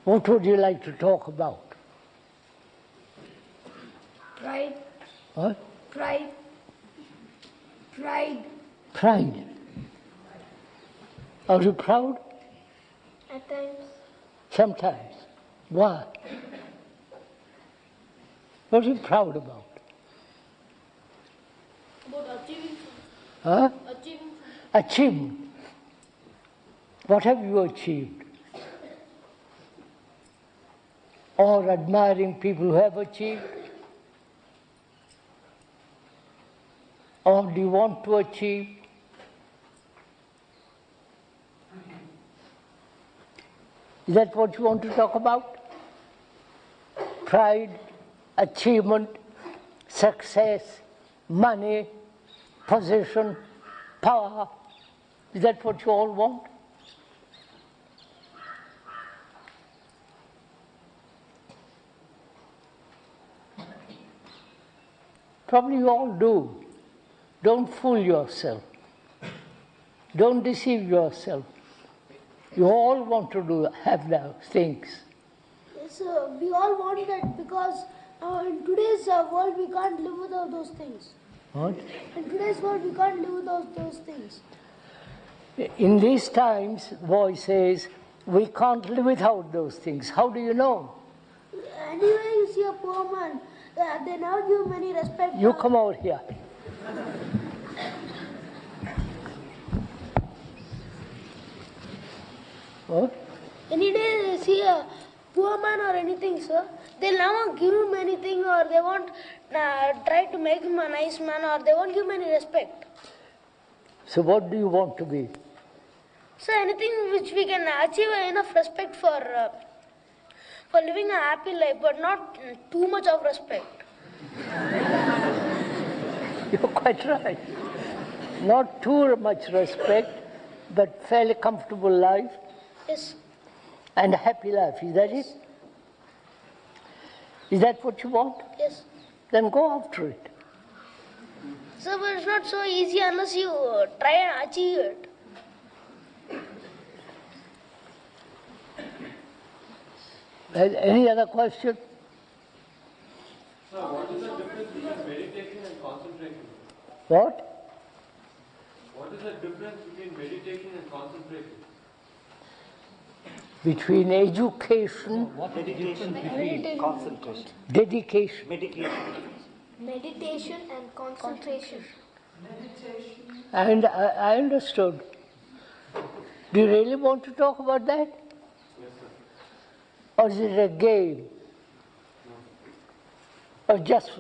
What would you like to talk about? Pride. What? Pride. Pride. Pride. Are you proud? At times. Sometimes. Why? What are you proud about? About achieving. Huh? Achieving. Achievement. What have you achieved? Or admiring people who have achieved? Or do you want to achieve? Is that what you want to talk about? Pride, achievement, success, money, position, power. Is that what you all want? Probably you all do. Don't fool yourself. Don't deceive yourself. You all want to have those things. Yes, we all want that because in today's world we can't live without those things. What? In today's world we can't live without those things. In these times, the boy says, we can't live without those things. How do you know? Anyway, you see a poor man, they never give him any respect. You come over here. What? Any day they see a poor man or anything, sir, they'll never give him anything or they won't try to make him a nice man or they won't give him any respect. So what do you want to be? So anything which we can achieve enough respect for living a happy life, but not too much of respect. You're quite right. Not too much respect, but fairly comfortable life. Yes. And a happy life, is that it? Is that what you want? Yes. Then go after it. So, but it's not so easy unless you try and achieve it. Any other question? Sir, what is the difference between meditation and concentration? What? What is the difference between meditation and concentration? Between education, Meditation between concentration. dedication. Meditation and concentration. And I understood. Do you really want to talk about that? Yes, sir. Or is it a game? Or just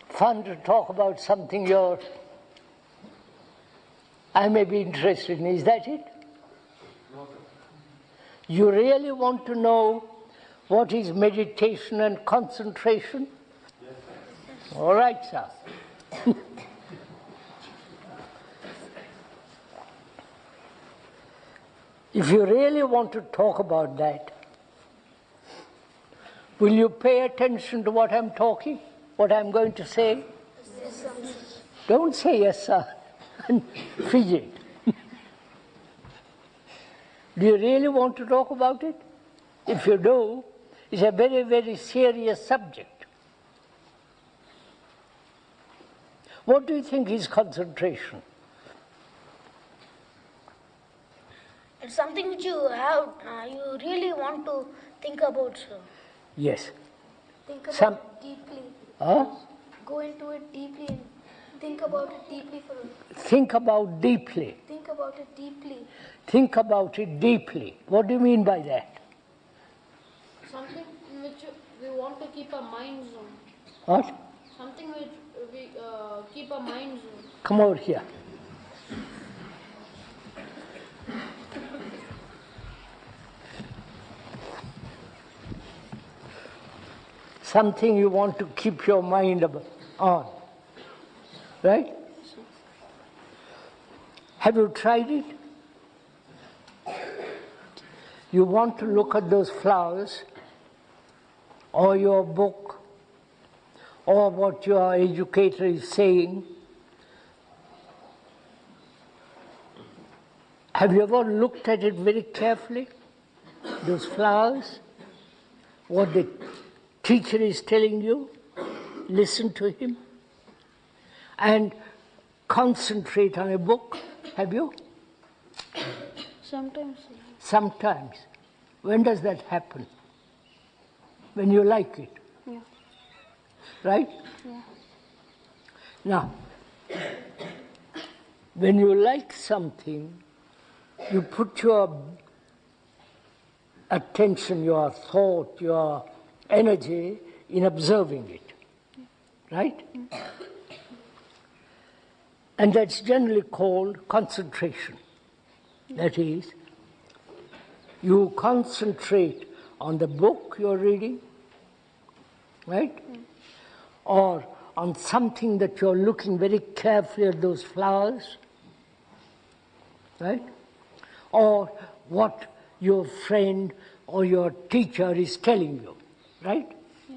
fun to talk about something I may be interested in? Is that it? No, sir. You really want to know what is meditation and concentration? Yes, sir. All right, sir. If you really want to talk about that, will you pay attention to what I'm going to say? Yes, sir. Don't say yes, sir, and fidget. Do you really want to talk about it? If you do, it's a very, very serious subject. What do you think is concentration? It's something which you have, you really want to think about, sir. Yes. Think about Some- it deeply. Huh? Go into it deeply and think about it deeply for Think about deeply. Think about it deeply. Think about it deeply. What do you mean by that? Something which we want to keep our minds on. What? Something which we keep our minds on. Come over here. Something you want to keep your mind on. Right? Have you tried it? You want to look at those flowers, or your book, or what your educator is saying. Have you ever looked at it very carefully, those flowers? what the teacher is telling you, listen to him, and concentrate on a book. Have you? Sometimes. Sometimes. When does that happen? When you like it. Yeah. Right? Yeah. Now, when you like something, you put your attention, your thought, your energy in observing it. Right? And that's generally called concentration. That is, you concentrate on the book you're reading, right? Or on something that you're looking very carefully at those flowers, right? Or what your friend or your teacher is telling you, right? Yeah.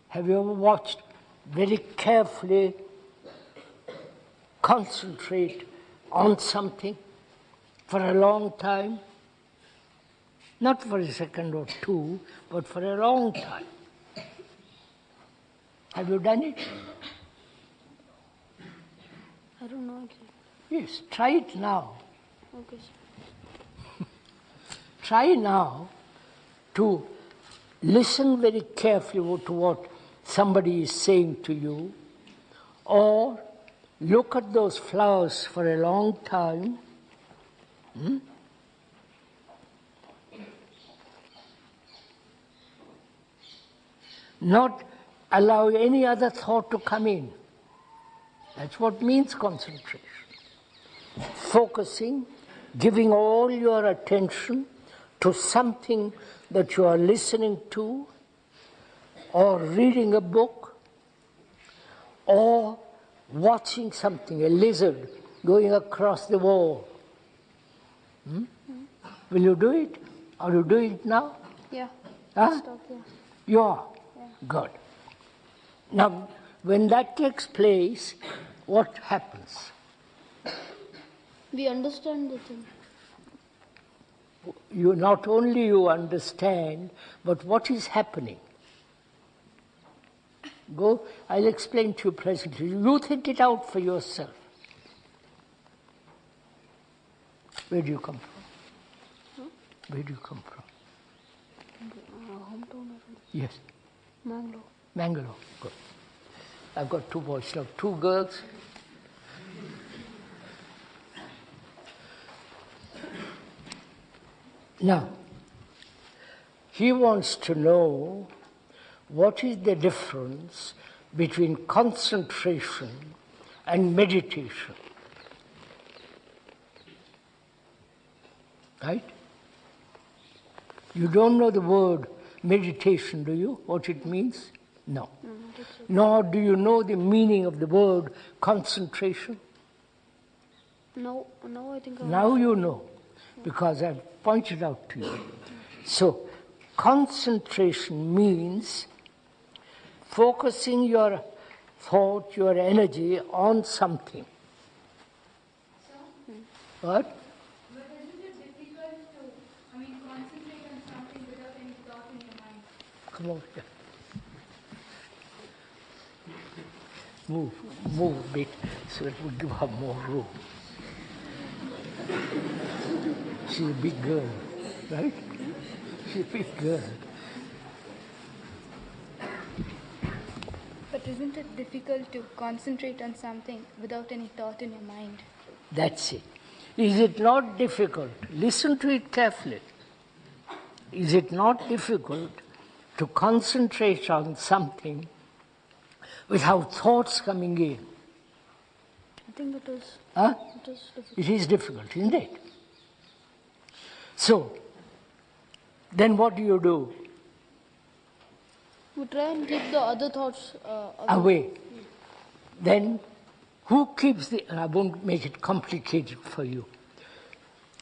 Have you ever watched very carefully, concentrate on something for a long time? Not for a second or two, but for a long time. Have you done it? I don't know. Yes, try it now. Okay. Try now to listen very carefully to what somebody is saying to you, or look at those flowers for a long time. Not allow any other thought to come in. That's what means concentration. Focusing, giving all your attention to something that you are listening to, or reading a book, or watching something, a lizard going across the wall. Will you do it? Are you doing it now? Yeah. Huh? Stop, yeah. You are? Good. Now, when that takes place, what happens? We understand the thing. You not only you understand, but what is happening? Go, I'll explain to you presently. You think it out for yourself. Where do you come from? Where do you come from? Hometown. Yes. Mangalore. Mangalore. Good. I've got two boys, now 2 girls. Now, he wants to know what is the difference between concentration and meditation. Right? You don't know the word meditation, do you? What it means? No. Nor do you know the meaning of the word concentration? No, I think Now you know, because I've pointed out to you. So, concentration means focusing your thought, your energy on something. What? But isn't it difficult to, concentrate on something without any thought in your mind? Come over here. Move a bit so that we give her more room. She's a big girl, right? She's a big girl. But isn't it difficult to concentrate on something without any thought in your mind? That's it. Is it not difficult? Listen to it carefully. Is it not difficult to concentrate on something without thoughts coming in? I think it is. Huh? It is difficult. It is difficult, isn't it? So, then what do? We try and keep the other thoughts Away. Then, who keeps the... I won't make it complicated for you.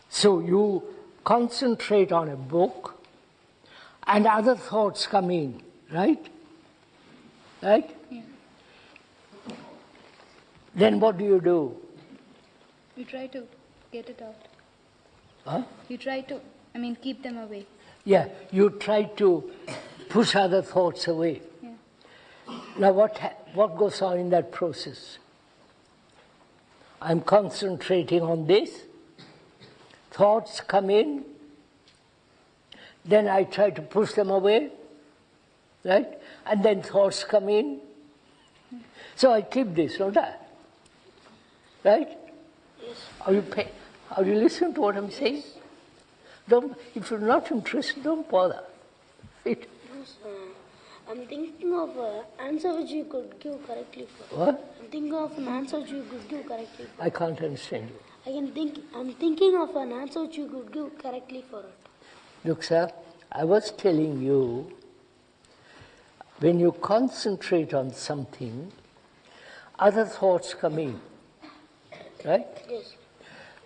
So, you concentrate on a book and other thoughts come in, right? Right? Yeah. Then what do? We try to get it out. Huh? We try to I mean, keep them away. Yeah, you try to push other thoughts away. Yeah. Now what goes on in that process? I'm concentrating on this. Thoughts come in. Then I try to push them away. Right? And then thoughts come in. So I keep this, don't I? Right? Yes. Are you listening to what I'm saying? If you're not interested, don't bother. It. Yes, I'm thinking of an answer which you could give correctly for. What? I'm thinking of an answer which you could give correctly for. I can't understand you. I'm thinking of an answer which you could give correctly for it. Look, sir, I was telling you, when you concentrate on something, other thoughts come in, right? Yes.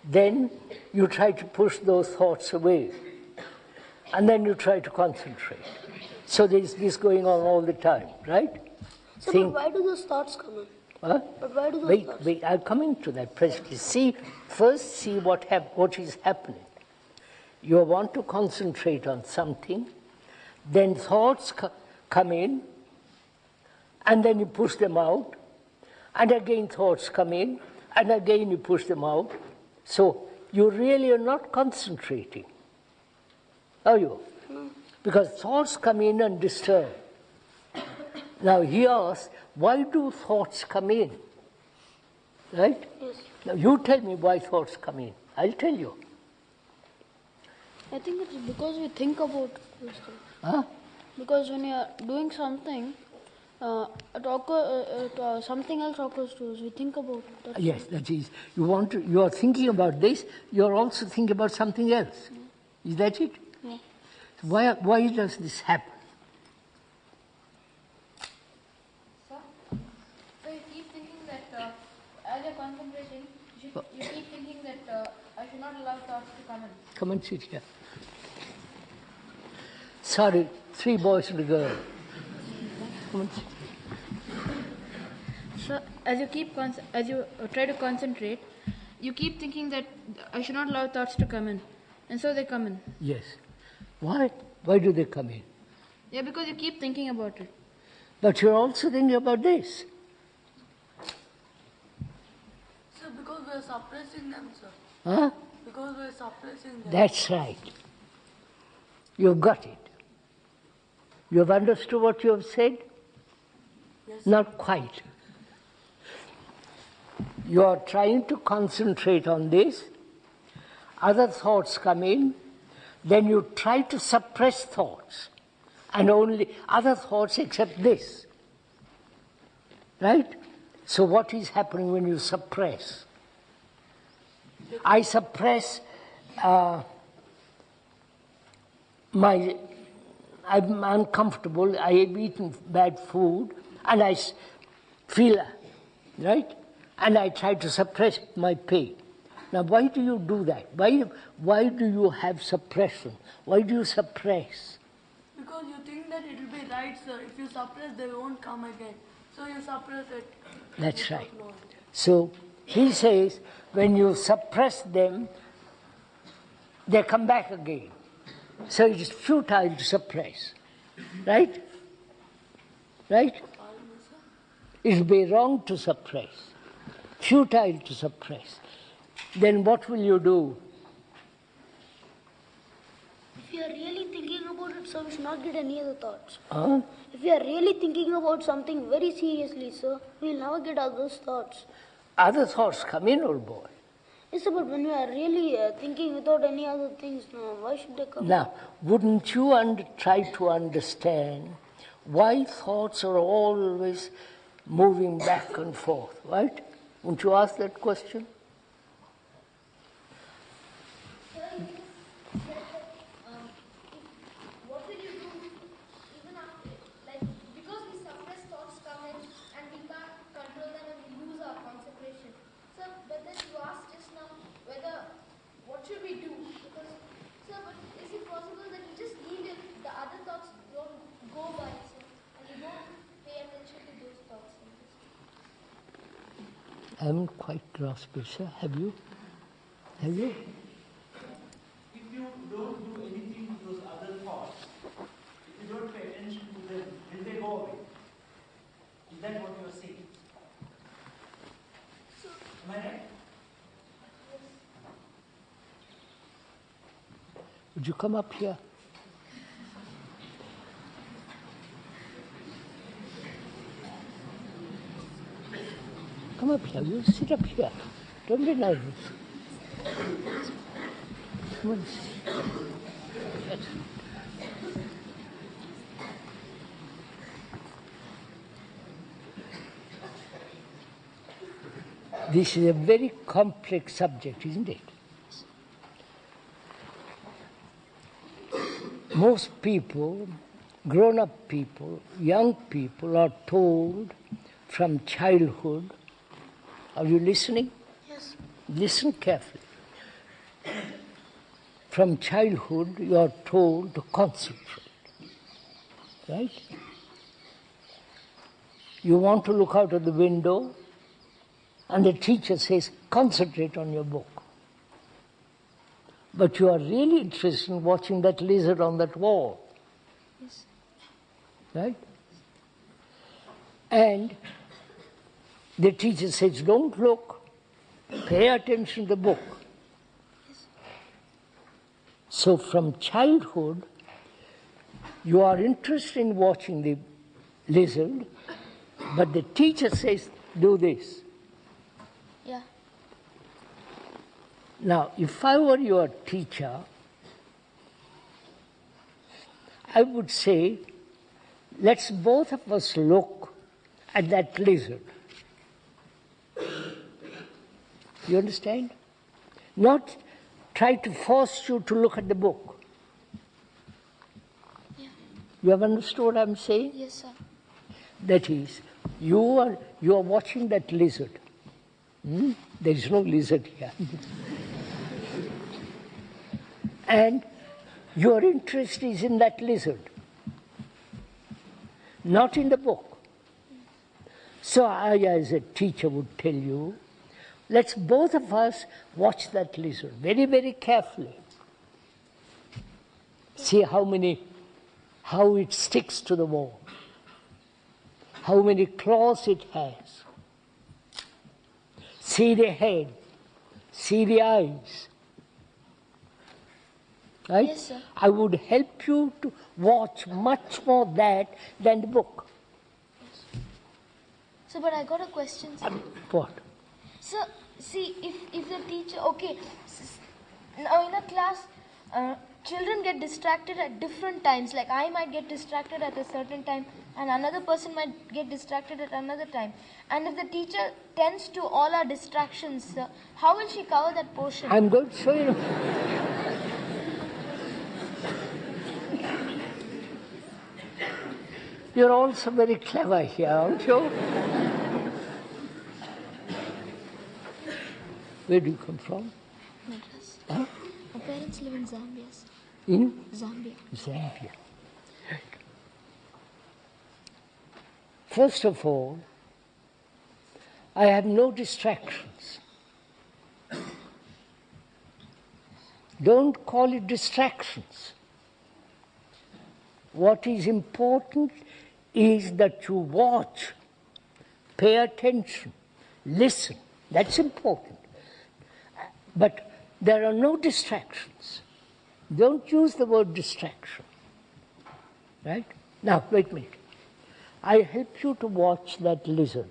Then you try to push those thoughts away, and then you try to concentrate. So there's this going on all the time, right? So, but why do those thoughts come in? Huh? But why do those thoughts? Wait, I'll come into that presently. First see what is happening. You want to concentrate on something, then thoughts come in, and then you push them out, and again thoughts come in, and again you push them out. So you really are not concentrating, are you? No. Because thoughts come in and disturb. Now he asks, why do thoughts come in? Right? Yes. Now you tell me why thoughts come in. I'll tell you. I think it's because we think about this thing. Huh? Because when you're doing something, something else occurs to us. We think about that. Yes, that is. You are thinking about this, you are also thinking about something else. Is that it? Yeah. Why does this happen? So you keep thinking that as you're concentrating, you keep thinking that I should not allow thoughts to come in. Come and sit here. Sorry, 3 boys and a girl. Come and sit. So as you try to concentrate, you keep thinking that I should not allow thoughts to come in, and so they come in. Yes. Why? Why do they come in? Yeah, because you keep thinking about it. But you're also thinking about this. Sir, because we're suppressing them, sir. Huh? Because we're suppressing them. That's right. You've got it. You've understood what you have said? Yes. Not quite. You are trying to concentrate on this. Other thoughts come in. Then you try to suppress thoughts. And only other thoughts except this. Right? So what is happening when you suppress? I suppress I'm uncomfortable, I have eaten bad food, and I feel, right? And I try to suppress my pain. Now, why do you do that? Why do you have suppression? Why do you suppress? Because you think that it will be right, sir. If you suppress, they won't come again. So you suppress it. That's right. So he says, when you suppress them, they come back again. So it is futile to suppress. Right? Right? It would be wrong to suppress. Futile to suppress. Then what will you do? If you are really thinking about it, sir, we should not get any other thoughts. Huh? If you are really thinking about something very seriously, sir, we will never get all those thoughts. Other thoughts come in, old boy. Yes, sir, but when you are really thinking without any other things, no, why should they come? Now, wouldn't you try to understand why thoughts are always moving back and forth, right? Wouldn't you ask that question? What will you do even after, like, because we suppress thoughts come in and we can't control them and we lose our concentration. So, but then you asked just now what should we do? Because, sir, but is it possible that we just leave it, the other thoughts don't go by, sir, and we don't pay attention to those thoughts? I haven't quite grasped it, sir. Have you? Have you? If you don't do Would you come up here? Come up here. You sit up here. Don't be nervous. Come on. Yes. This is a very complex subject, isn't it? Most people, grown-up people, young people are told from childhood. Are you listening? Yes. Listen carefully. From childhood, you are told to concentrate. Right? You want to look out of the window, and the teacher says, concentrate on your book. But you are really interested in watching that lizard on that wall. Yes. Right? And the teacher says, don't look, pay attention to the book. Yes. So from childhood, you are interested in watching the lizard, but the teacher says, do this. Yeah. Now, if I were your teacher, I would say, let's both of us look at that lizard. You understand? Not try to force you to look at the book. Yeah. You have understood what I'm saying? Yes, sir. That is, you are watching that lizard. There is no lizard here. And your interest is in that lizard, not in the book. So I, as a teacher, would tell you, let's both of us watch that lizard very, very carefully. See how it sticks to the wall, how many claws it has. See the head, see the eyes. Right? Yes, sir. I would help you to watch much more that than the book. So, but I got a question, sir. What? So, see, if the teacher, okay, now in a class, children get distracted at different times. Like I might get distracted at a certain time, and another person might get distracted at another time. And if the teacher tends to all our distractions, how will she cover that portion? I'm going to show you. You're also very clever here, aren't you? Where do you come from? Madras. Huh? My parents live in Zambia, sir. In Zambia. Zambia. First of all, I have no distractions. Don't call it distractions. What is important is that you watch, pay attention, listen. That's important. But there are no distractions. Don't use the word distraction. Right? Now, wait a minute. I help you to watch that lizard.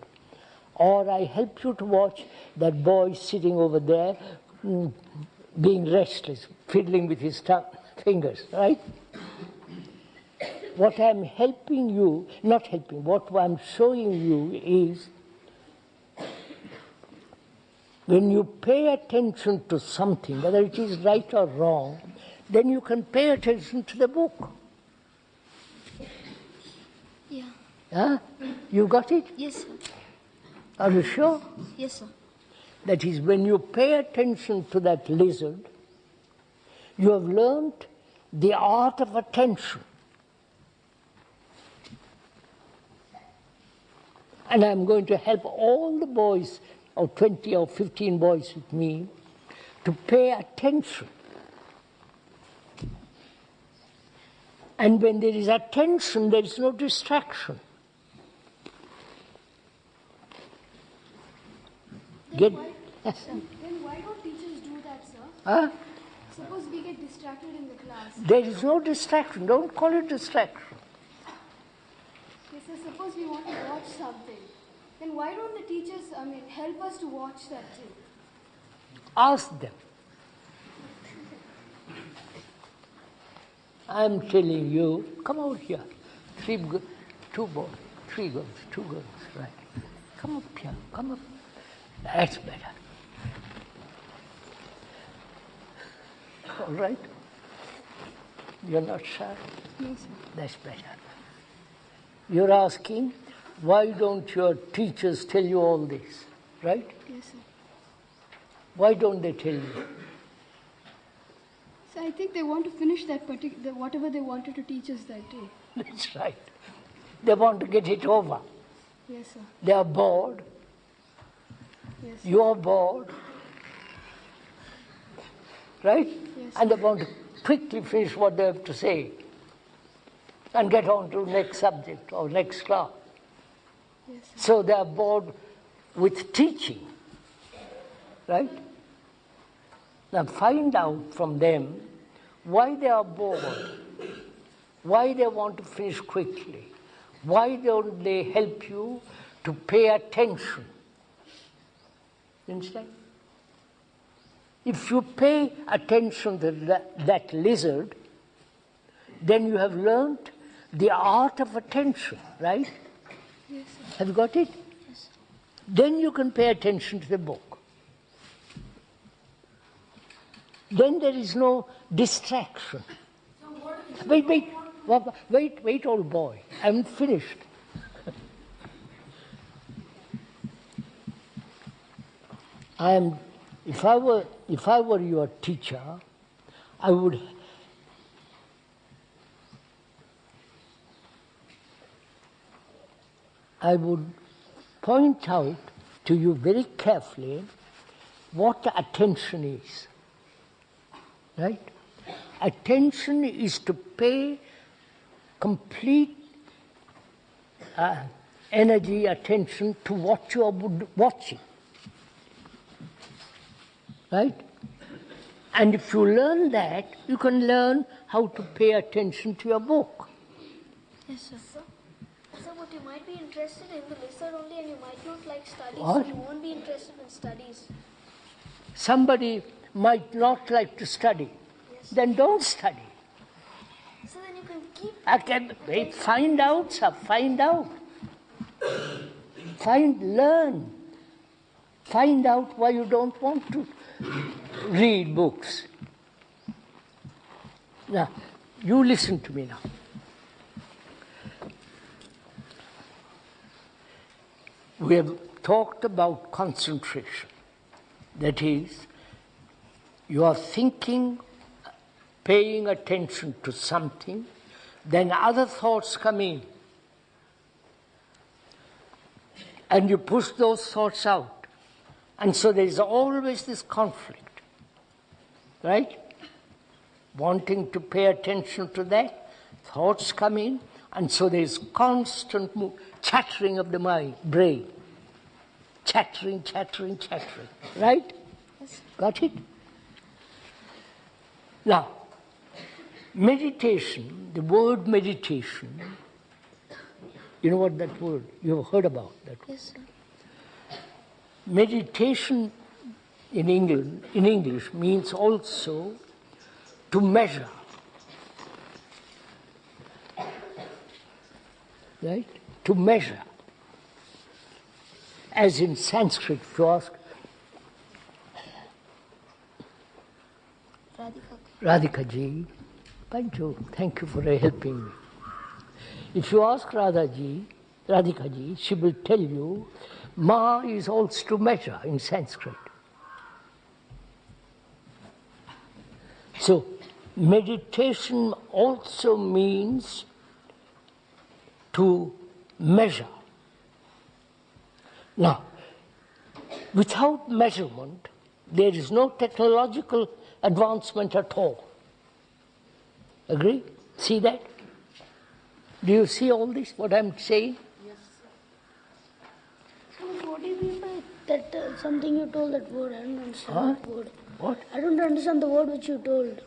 Or I help you to watch that boy sitting over there being restless, fiddling with his fingers, right? What I'm helping you, what I'm showing you is when you pay attention to something, whether it is right or wrong, then you can pay attention to the book. Yeah. Huh? You got it? Yes, sir. Are you sure? Yes, sir. That is, when you pay attention to that lizard, you have learned the art of attention. And I'm going to help all the boys, or 20 or 15 boys with me, to pay attention. And when there is attention, there is no distraction. Yes. Then why don't teachers do that, sir? Huh? Suppose we get distracted in the class. There is no distraction. Don't call it distraction. Okay, so suppose we want to watch something. Then why don't the teachers, help us to watch that thing? Ask them. I'm telling you, come out here. Three girls, right. Come up here, come up. That's better. All right? You're not shy? No, sir. That's better. You're asking, why don't your teachers tell you all this, right? Yes, sir. Why don't they tell you? So I think they want to finish that whatever they wanted to teach us that day. That's right. They want to get it over. Yes, sir. They are bored. Yes, sir. You are bored. Right? Yes. And they want to quickly finish what they have to say and get on to next subject or next class. Yes, sir. So they are bored with teaching. Right? Now find out from them why they are bored, why they want to finish quickly, why don't they help you to pay attention. You understand? If you pay attention to that lizard, then you have learnt the art of attention, right? Yes, sir. Have you got it? Yes. Then you can pay attention to the book. Then there is no distraction. Wait, old boy. I haven't finished. If I were your teacher, I would point out to you very carefully what attention is. Right? Attention is to pay complete energy, attention to what you are watching. Right? And if you learn that, you can learn how to pay attention to your book. Yes, sir. So, but you might be interested in the lizard only and you might not like studies. What? So you won't be interested in studies. Somebody might not like to study. Yes. Then don't study. So then you can keep... Wait, find out, sir. Find out. Learn. Find out why you don't want to read books. Now, you listen to me now. We have talked about concentration. That is, you are thinking, paying attention to something, then other thoughts come in. And you push those thoughts out. And so there is always this conflict, right? Wanting to pay attention to that, thoughts come in, and so there is constant chattering of the brain. Chattering, right? Yes. Got it? Now, meditation, the word meditation, you know what that word, you have heard about that word. Yes, sir. Meditation in English means also to measure. Right? To measure. As in Sanskrit, if you ask Radhika ji, thank you for helping me. If you ask Radhika ji, she will tell you, Ma is also to measure in Sanskrit. So, meditation also means to measure. Now, without measurement, there is no technological advancement at all. Agree? See that? Do you see all this, what I'm saying? So what do you mean by that something you told that word? I don't understand that word. What? I don't understand the word which you told.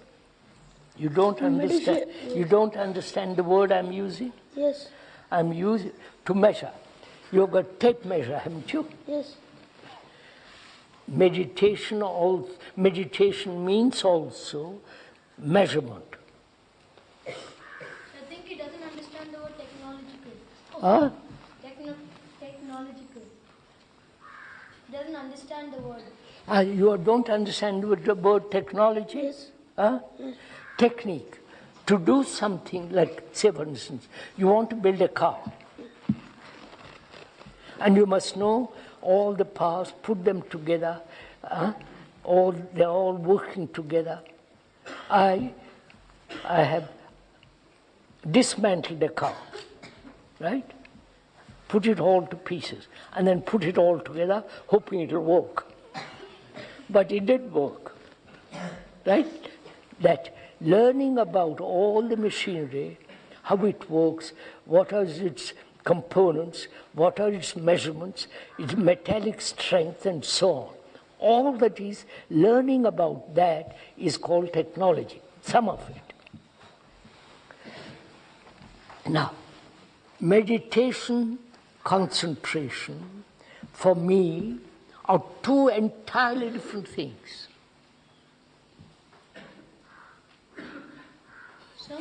You don't understand? You don't understand the word I'm using? Yes. I'm using to measure. You've got tape measure, haven't you? Yes. Meditation means also measurement. I think he doesn't understand the word technological. Huh? Technological. He doesn't understand the word. You don't understand the word technology? Yes. Huh? Technique. To do something like, say for instance, you want to build a car. And you must know all the parts, put them together, they're all working together. I have dismantled a car, right? Put it all to pieces, and then put it all together, hoping it'll work. But it did work, right? That learning about all the machinery, how it works, what are its components, what are its measurements, its metallic strength, and so on. All that is learning about that is called technology, some of it. Now, meditation, concentration, for me, are two entirely different things. So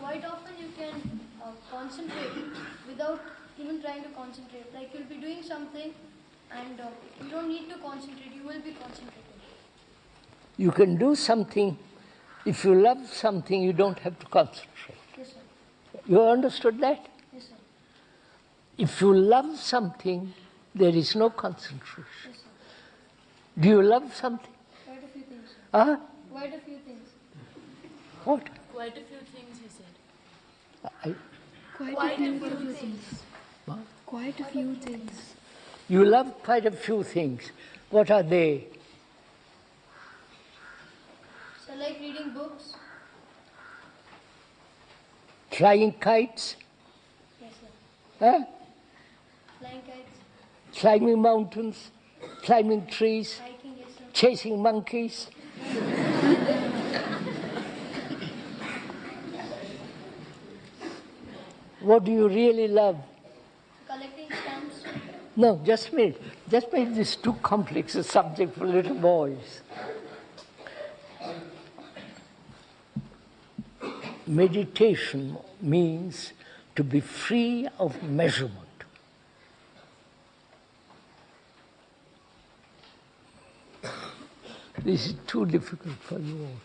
quite often you can concentrate without even trying to concentrate. Like you'll be doing something and you don't need to concentrate, you will be concentrating. You can do something, if you love something, you don't have to concentrate. Yes, sir. You understood that? Yes, sir. If you love something, there is no concentration. Yes, sir. Do you love something? Quite a few things, sir. Huh? Quite a few things. What? Quite a few things, he said. Quite a few things. What? Quite a few things. You love quite a few things. What are they? So like reading books. Flying kites? Yes, sir. Huh? Flying kites. Climbing mountains? Climbing trees? Hiking, yes, sir. Chasing monkeys? What do you really love? Collecting stamps. No, just make this too complex a subject for little boys. Meditation means to be free of measurement. This is too difficult for you all.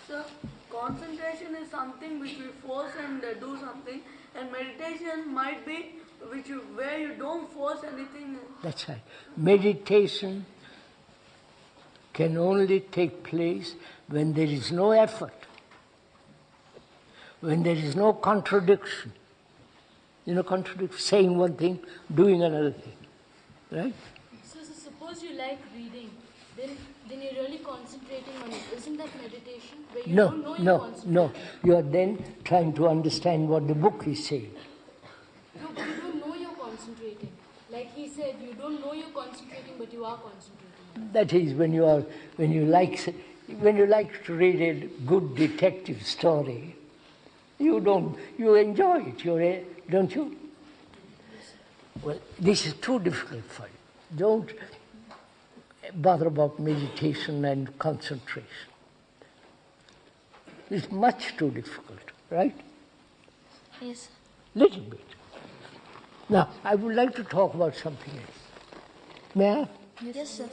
So, concentration is something which we force and do something, and meditation might be where you don't force anything. That's right. Meditation can only take place when there is no effort, when there is no contradiction. You know, saying one thing, doing another thing. Right? So suppose you like reading, then you're really concentrating on it. Isn't that meditation? Where you don't know you're concentrating. No. You are then trying to understand what the book is saying. No, but you don't know you're concentrating. Like he said, you don't know you're concentrating, but you are concentrating. That is when you like to read a good detective story, you enjoy it, don't you? Well, this is too difficult for you. Don't bother about meditation and concentration. It's much too difficult, right? Yes. Little bit. Now, I would like to talk about something else. May I? Yes, sir.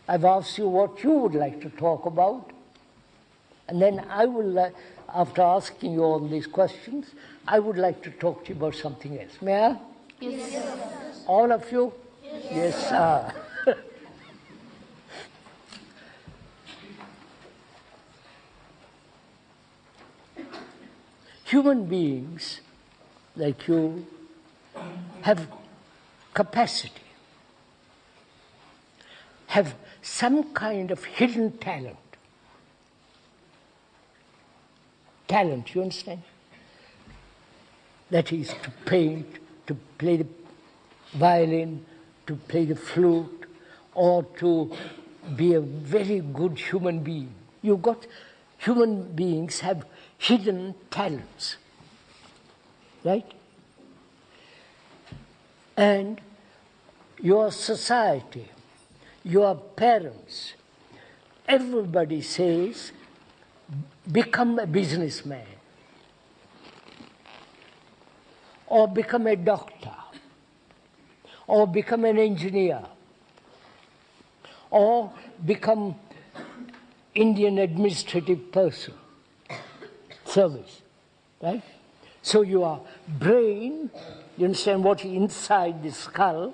I've asked you what you would like to talk about, and then I will, after asking you all these questions, I would like to talk to you about something else. May I? Yes. All of you? Yes, sir. Human beings, like you, have capacity, have some kind of hidden talent. Talent, you understand? That is to paint, to play the violin, to play the flute, or to be a very good human being. Human beings have hidden talents, right? And your society, your parents, everybody says, become a businessman, or become a doctor, or become an engineer, or become Indian administrative person, service, right? So your brain, you understand what is inside the skull,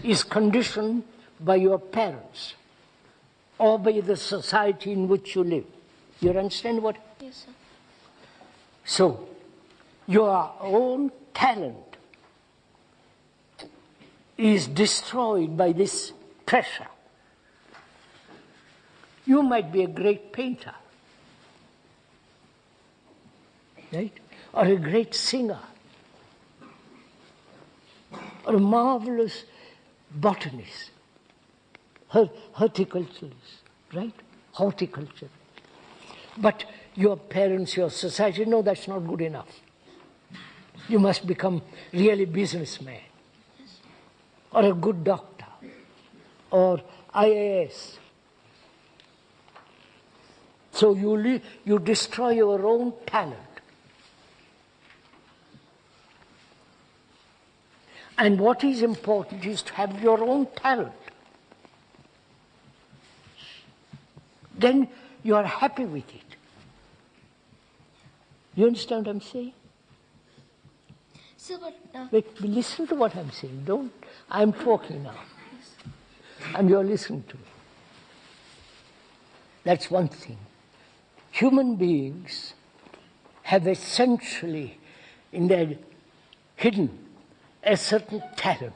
is conditioned by your parents or by the society in which you live. You understand what? Yes, sir. So, your own talent is destroyed by this pressure. You might be a great painter, right? Or a great singer, or a marvelous botanist, horticulturist, right? Horticulture. But your parents, your society, no, that's not good enough. You must become really businessman, or a good doctor, or IAS. So you destroy your own talent. And what is important is to have your own talent. Then you are happy with it. You understand what I'm saying? Sir, but... Wait, listen to what I'm saying. I'm talking now. And you're listening to me. That's one thing. Human beings have essentially in their hidden a certain talent.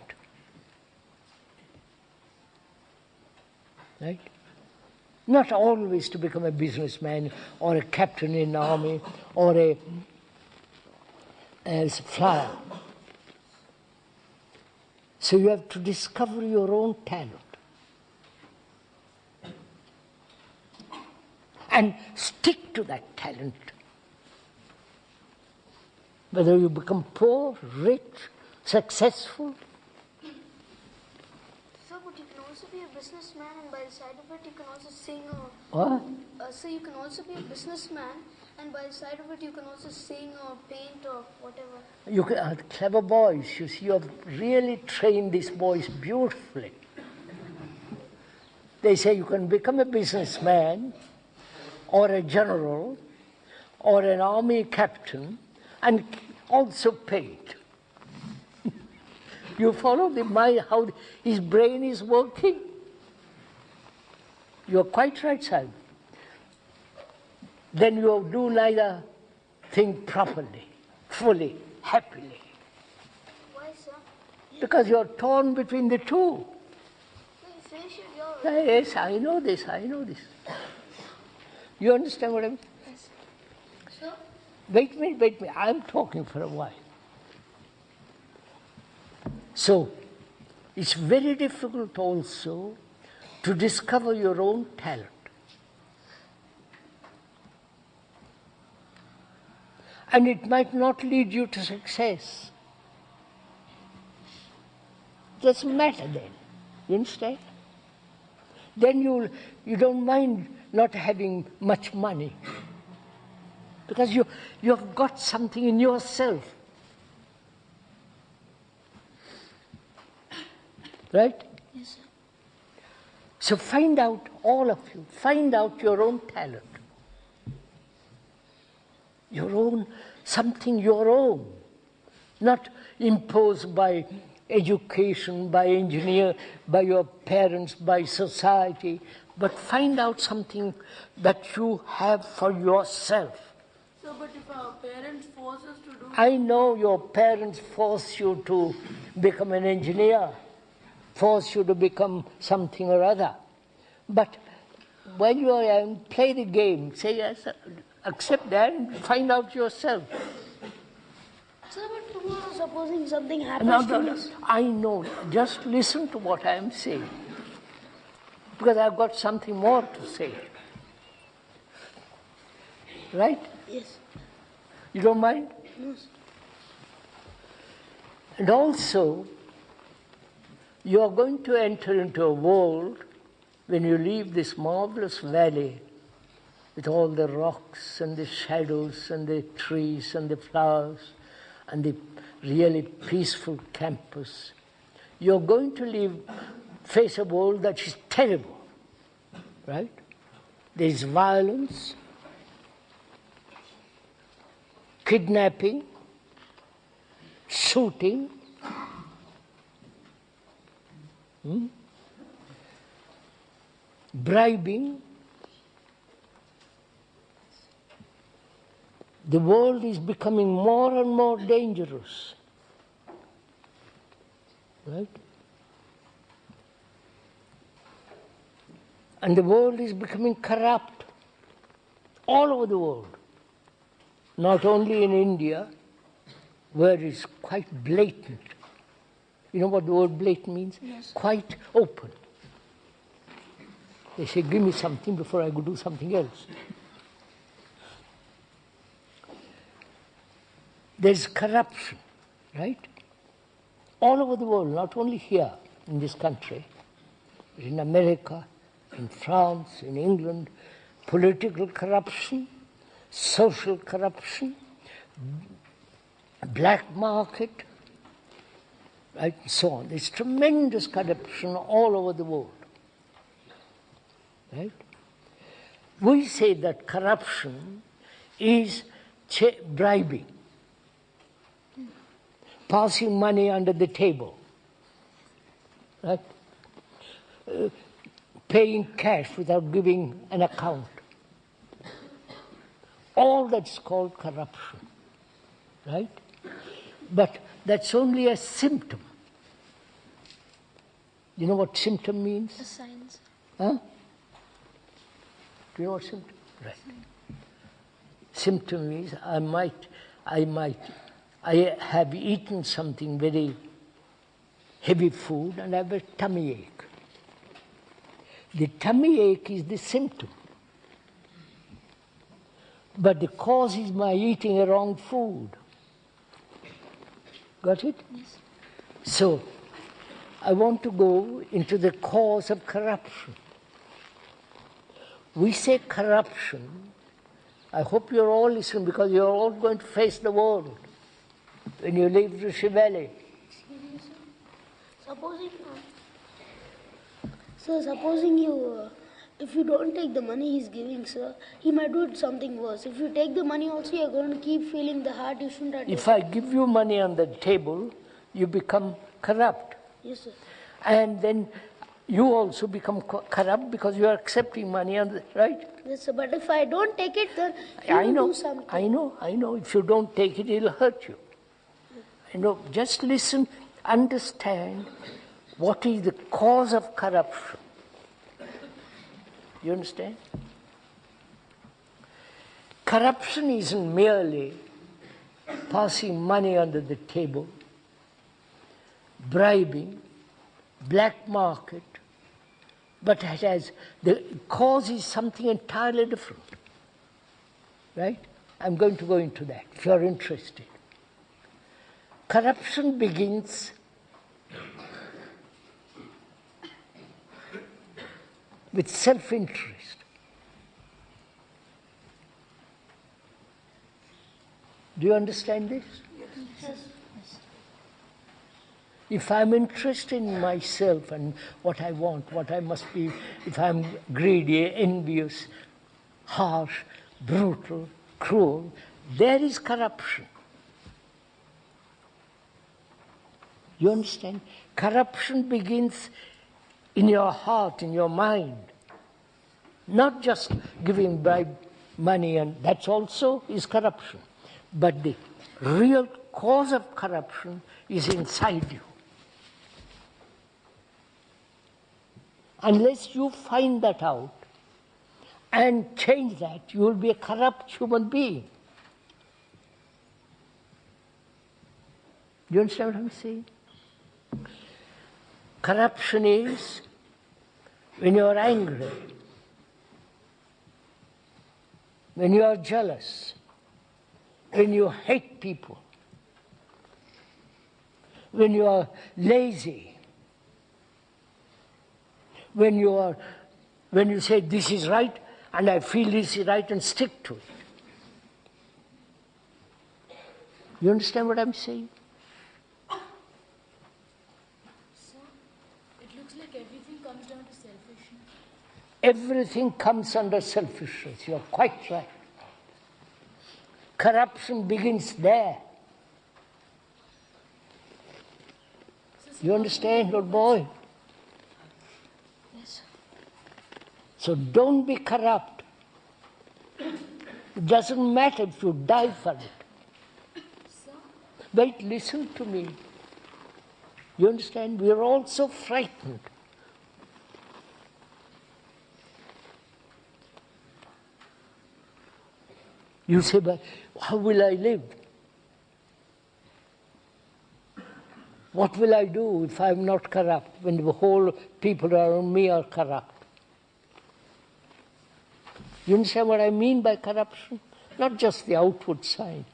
Right? Not always to become a businessman or a captain in the army or as a flyer. So you have to discover your own talent. And stick to that talent. Whether you become poor, rich, successful. Sir, but you can also be a businessman, and by the side of it you can also sing What? So you can also be a businessman, and by the side of it you can also sing or paint or whatever. You are clever boys. You see, you have really trained these boys beautifully. They say you can become a businessman or a general or an army captain and also paint. You follow how his brain is working? You're quite right, sir. Then you do neither thing properly, fully, happily. Why, sir? Because you're torn between the two. No, you finish it your... Yes, I know this. You understand what I mean? Yes. Sir? Wait a minute. I'm talking for a while. So, it's very difficult also to discover your own talent. And it might not lead you to success. Doesn't matter then. You understand? Then you don't mind not having much money. Because you've got something in yourself. Right? Yes, sir. So find out, all of you, find out your own talent. Something your own. Not imposed by education, by engineer, by your parents, by society, but find out something that you have for yourself. So, but if our parents force us to do... I know your parents force you to become an engineer, force you to become something or other. But when you are play the game, say yes, accept that and find out yourself. Sir, but tomorrow, supposing something happens to us. I know. Just listen to what I am saying. because I've got something more to say. Right? Yes. You don't mind? Yes. And also, you are going to enter into a world when you leave this marvelous valley with all the rocks and the shadows and the trees and the flowers and the really peaceful campus. You're going to face a world that is terrible, right? There is violence, kidnapping, shooting, bribing. The world is becoming more and more dangerous, right? And the world is becoming corrupt all over the world, not only in India, where it's quite blatant. You know what the word blatant means? Yes. Quite open. They say, give me something before I go do something else. There's corruption, right? All over the world, not only here in this country, but in America, in France, in England, political corruption, social corruption, black market, right, and so on. There's tremendous corruption all over the world, right? We say that corruption is bribing, passing money under the table, right? Paying cash without giving an account. All that's called corruption, right? But that's only a symptom. You know what symptom means? The signs. Huh? Do you know what symptom? Right. Symptom means I have eaten something very heavy food and I have a tummy ache. The tummy ache is the symptom. But the cause is my eating a wrong food. Got it? Yes. So, I want to go into the cause of corruption. We say corruption. I hope you're all listening because you're all going to face the world when you leave Rishi Valley. Supposing you, if you don't take the money he's giving, sir, he might do something worse. If you take the money also, you're going to keep feeling the heart you shouldn't have. If I give you money on the table, you become corrupt. Yes, sir. And then you also become corrupt because you are accepting money, right? Yes, sir. But if I don't take it, then he I will know, do something. I know. If you don't take it, it'll hurt you. You know, just listen, understand what is the cause of corruption. You understand? Corruption isn't merely passing money under the table, bribing, black market, but it has, the cause is something entirely different. Right? I'm going to go into that if you're interested. Corruption begins with self-interest. Do you understand this? Yes. If I'm interested in myself and what I want, what I must be, if I'm greedy, envious, harsh, brutal, cruel, there is corruption. You understand? Corruption begins in your heart, in your mind. Not just giving bribe money, and that's also is corruption. But the real cause of corruption is inside you. Unless you find that out and change that, you will be a corrupt human being. Do you understand what I'm saying? Corruption is when you are angry, when you are jealous, when you hate people, when you are lazy, when you say this is right and I feel this is right and stick to it. You understand what I'm saying? So, it looks like everything comes down to selfishness. Everything comes under selfishness. You're quite right. Corruption begins there. You understand, old boy? Yes. So don't be corrupt. It doesn't matter if you die for it. Wait, listen to me. You understand? We are all so frightened. You say, but how will I live? What will I do if I'm not corrupt, when the whole people around me are corrupt? You understand what I mean by corruption? Not just the outward sign,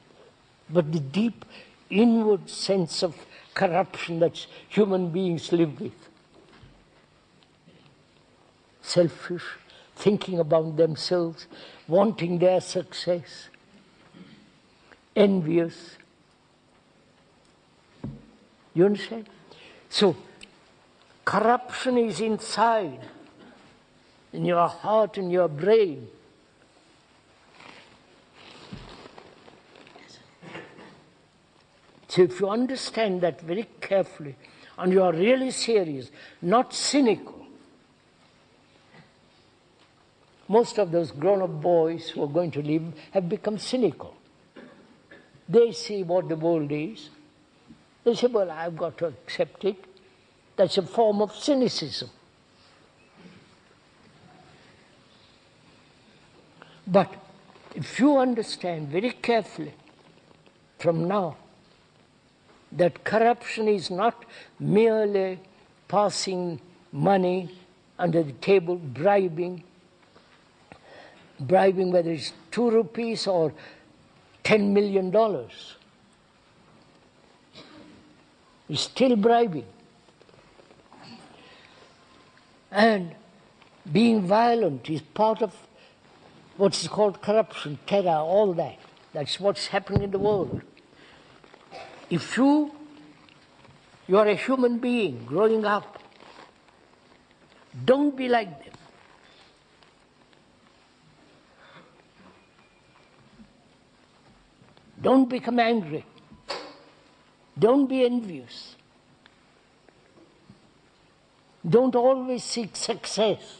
but the deep inward sense of corruption that human beings live with. Selfish, thinking about themselves, wanting their success, envious. You understand? So, corruption is inside, in your heart, in your brain. So if you understand that very carefully, and you are really serious, not cynical. Most of those grown-up boys who are going to live have become cynical. They see what the world is. They say, well, I've got to accept it. That's a form of cynicism. But if you understand very carefully from now that corruption is not merely passing money under the table, bribing whether it's 2 rupees or $10 million. It's still bribing. And being violent is part of what's called corruption, terror, all that. That's what's happening in the world. If you are a human being growing up, don't be like them. Don't become angry. Don't be envious. Don't always seek success.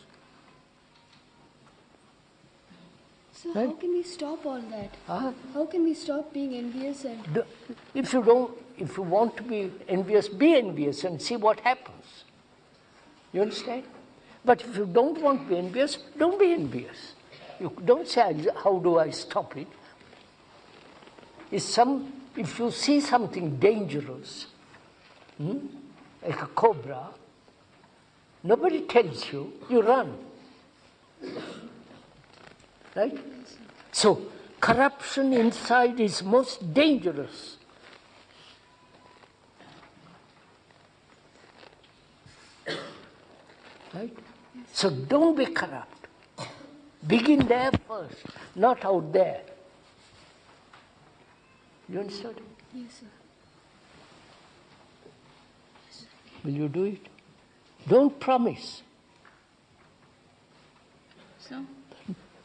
So how can we stop all that? How can we stop being envious and... If you want to be envious and see what happens. You understand? But if you don't want to be envious, don't be envious. You don't say, how do I stop it? If you see something dangerous, like a cobra, nobody tells you, you run. Right? So, corruption inside is most dangerous. Right? So don't be corrupt. Begin there first, not out there. You understood? Yes, sir. Will you do it? Don't promise. So?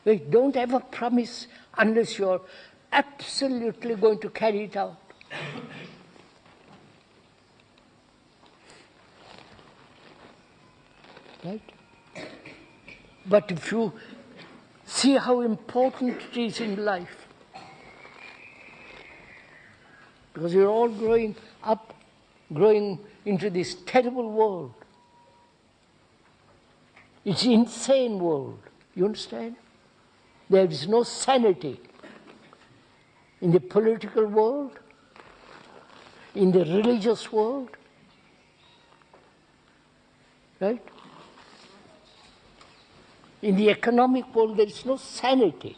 Wait, don't ever promise unless you're absolutely going to carry it out. Right? But if you see how important it is in life, because you're all growing up, growing into this terrible world. It's an insane world. You understand? There is no sanity in the political world, in the religious world. Right? In the economic world, there is no sanity.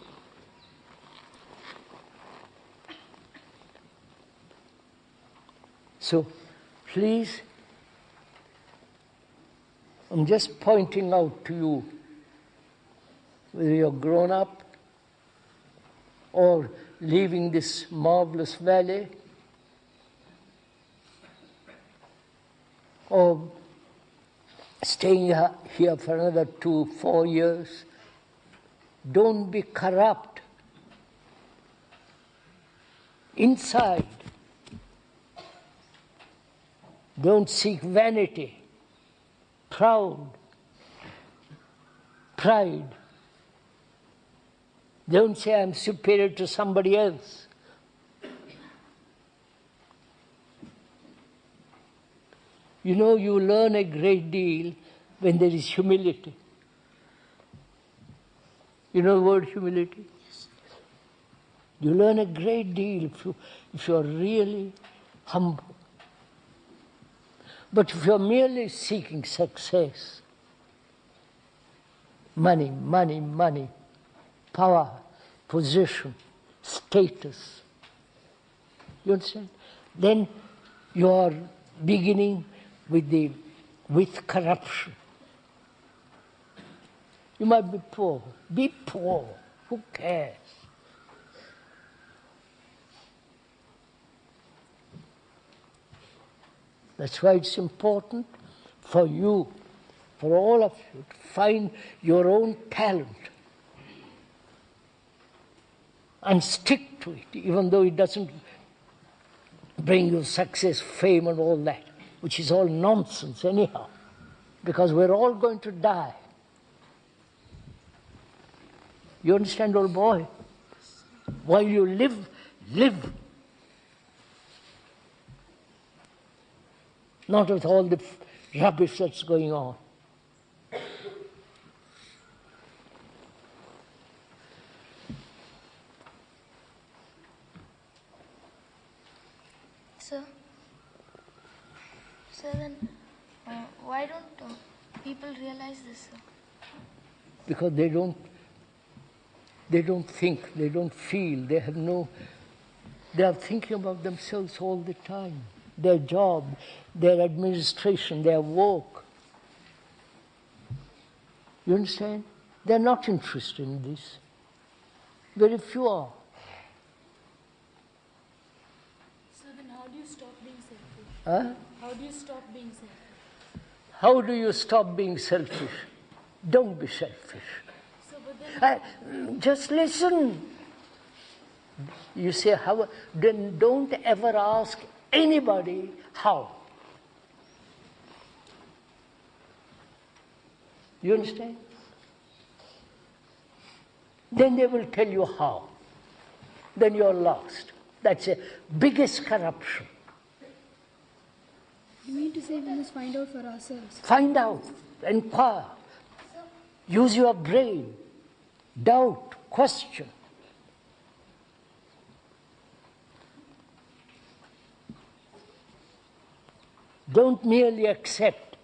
So, please, I'm just pointing out to you, whether you're grown up or leaving this marvelous valley, or staying here for another 2-4 years, don't be corrupt inside. Don't seek vanity, pride. Don't say I'm superior to somebody else. You know, you learn a great deal when there is humility. You know the word humility? Yes. You learn a great deal if you are really humble. But if you are merely seeking success, money, power, position, status, you understand? Then you are beginning with corruption. You might be poor. Be poor. Who cares? That's why it's important for you, for all of you, to find your own talent and stick to it, even though it doesn't bring you success, fame, and all that, which is all nonsense anyhow, because we're all going to die. You understand, old boy? While you live. Not with all the rubbish that's going on. So then, why don't people realize this, sir? Because they don't think, they don't feel, they are thinking about themselves all the time. Their job, their administration, their work. You understand? They're not interested in this. Very few are. So then how do you stop being selfish? Huh? How do you stop being selfish? How do you stop being selfish? Don't be selfish. So, but then... Just listen. You say, how? Then don't ever ask anybody how. You understand? Then they will tell you how. Then you're lost. That's the biggest corruption. You mean to say we must find out for ourselves? Find out, inquire, use your brain, doubt, question. Don't merely accept.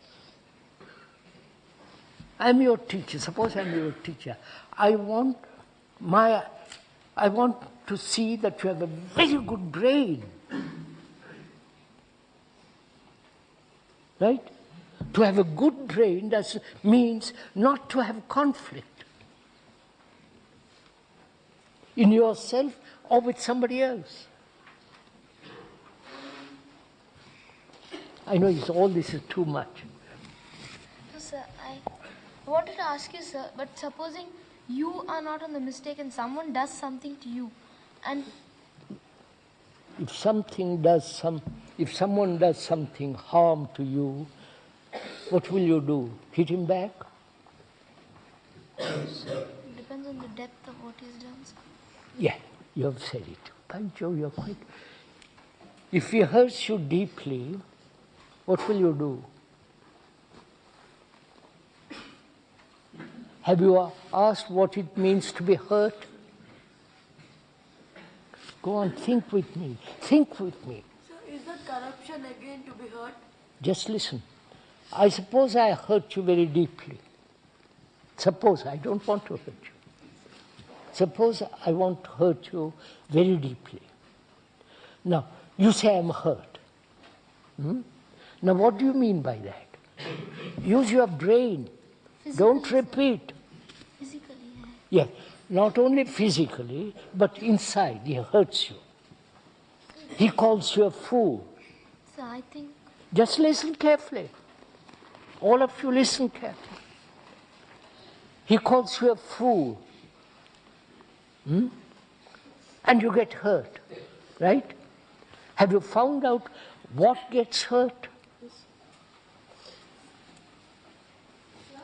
I'm your teacher. Suppose I'm your teacher. I want to see that you have a very good brain. Right? To have a good brain means not to have conflict in yourself or with somebody else. I know all this is too much. No, sir, I wanted to ask you, sir, but supposing you are not on the mistake and someone does something to you, and if someone does something harm to you, what will you do? Hit him back? it depends on the depth of what he's done, sir. Yeah, you have said it. Pancho, you're quite... If he hurts you deeply, what will you do? Have you asked what it means to be hurt? Go on, think with me. Think with me. So is that corruption again to be hurt? Just listen. I suppose I hurt you very deeply. Suppose I don't want to hurt you. Suppose I want to hurt you very deeply. Now, you say I'm hurt. Now, what do you mean by that? Use your brain. Don't repeat. Physically, Yes, not only physically, but inside, he hurts you. He calls you a fool. So I think... Just listen carefully. All of you listen carefully. He calls you a fool. And you get hurt, right? Have you found out what gets hurt?